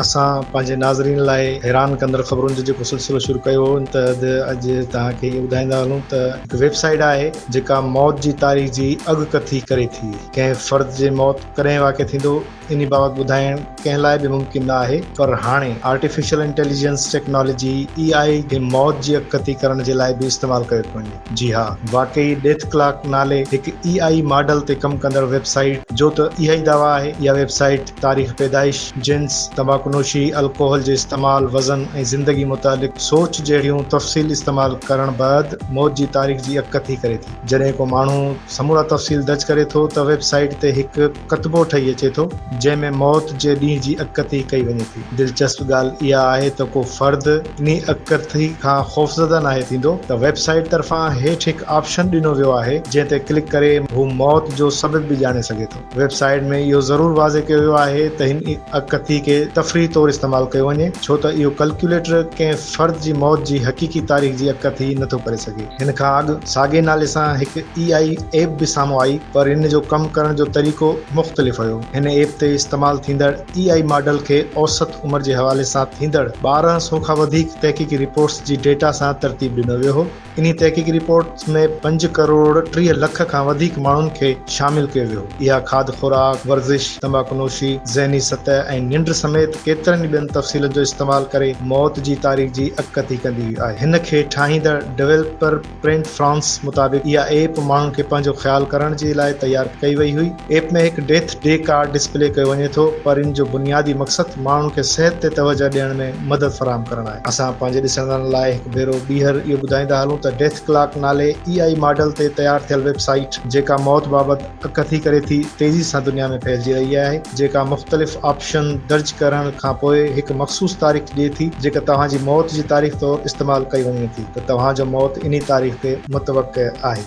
असां पंहिंजे नाज़रीन लाइ हैरान कंदड़ ख़बरुनि जो जेको सिलसिलो शुरू कयो हो त अॼु तव्हांखे इहो ॿुधाईंदा हलूं त हिकु वेबसाइट आहे जेका मौत जी तारीख़ जी अॻकथी करे थी। कंहिं फ़र्द जे मौत कॾहिं वाक़िअ थींदो इन बाबति ॿुधाइण कंहिं लाइ बि मुमकिन न आहे, पर हाणे आर्टिफिशियल इंटेलिजेंस टेक्नोलॉजी AI खे मौत जी अॻकथी करण जे लाइ बि इस्तेमालु करे थो वञे। जी हा, वाकई डेथ क्लॉक नाले हिकु AI मॉडल ते कमु कंदड़ वेबसाइट जो त इहा ई दावा आहे। इहा वेबसाइट तारीख़ पैदाइश, जिन्स, तंबाकूनोशी, अल्कोहल जे इस्तेमाल, वज़न ऐं ज़िंदगी मुतालिक़ सोच जहिड़ियूं तफ़सील इस्तेमाल करण बैदि मौत जी तारीख़ जी अॻकथी करे थी। जॾहिं को माण्हू समूरा तफ़सील दर्ज करे थो त वेबसाइट ते हिकु कतबो ठही अचे थो जंहिंमें मौत जे ॾींहं जी अॻकथी कई वञे थी। दिलचस्प ॻाल्हि इहा आहे त को फ़र्द इन अॻकथी खां ख़ौफ़ज़दा नाहे थींदो त वेबसाइट तरफ़ां हेठि हिकु ऑप्शन ॾिनो वियो आहे जंहिं ते क्लिक करे हू मौत जो सबबु बि ॼाणे सघे थो। वेबसाइट में इहो ज़रूरु वाज़े कयो वियो आहे त हिन अॻकथी खे तफ़रीह तौरु इस्तेमालु कयो वञे, छो त इहो कैलकुलेटर कंहिं फ़र्द जी मौत जी हक़ीक़ी तारीख़ जी अॻकथी नथो करे सघे। हिन खां अॻु साॻे नाले सां हिकु AI ऐप बि साम्हूं आई, पर इन जो कमु करण जो तरीक़ो मुख़्तलिफ़ हुयो। हिन ऐप ते इस्तेमालु थींदड़ AI मॉडल खे औसत उमिरि जे हवाले सां थींदड़ 1200 खां वधीक तहक़ीक़ी रिपोर्ट्स जी डेटा सां तरतीब ॾिनो वियो हो। इन तहक़ीक़ी रिपोर्ट्स में 5 करोड़ 30 लख खां वधीक माण्हुनि खे शामिल कयो वियो। इहा खाद्य खुराक, वर्ज़िश, तंबाकूनोशी, ज़हनी सतह ऐं निंड समेत केतिरनि ॿियनि तफ़सीलनि जो इस्तेमालु करे मौत जी तारीख़ जी अॻकथी कंदी आहे। हिन खे ठाहींदड़ डेवलपर प्रिंट फ्रांस मुताबिक़ इहा ऐप माण्हुनि खे पंहिंजो ख़्यालु करण जे लाइ तयारु कई वई हुई। ऐप में हिकु डेथ डे कार्ड डिस्प्ले कयो वञे थो, पर इन जो बुनियादी मक़सदु माण्हुनि खे सिहत ते तवजह ॾियण में मदद फराहम करणु आहे। असां पंहिंजे ॾिसंदड़नि लाइ हिकु भेरो ॿीहर इहो ॿुधाईंदा हलूं त डेथ क्लॉक नाले AI मॉडल ते तयारु थियल वेबसाइट जेका मौत बाबति अॻकथी करे थी, तेज़ी सां दुनिया में फैलिजी रही आहे, जेका मुख़्तलिफ़ ऑप्शन दर्ज करण खां पोइ हिकु मख़सूस तारीख़ ॾिए थी जेका तव्हांजी मौत जी तारीख़ तौरु इस्तेमालु कई वञे थी त तव्हांजो मौत इन तारीख़ ते मुतवक़्क़ि आहे।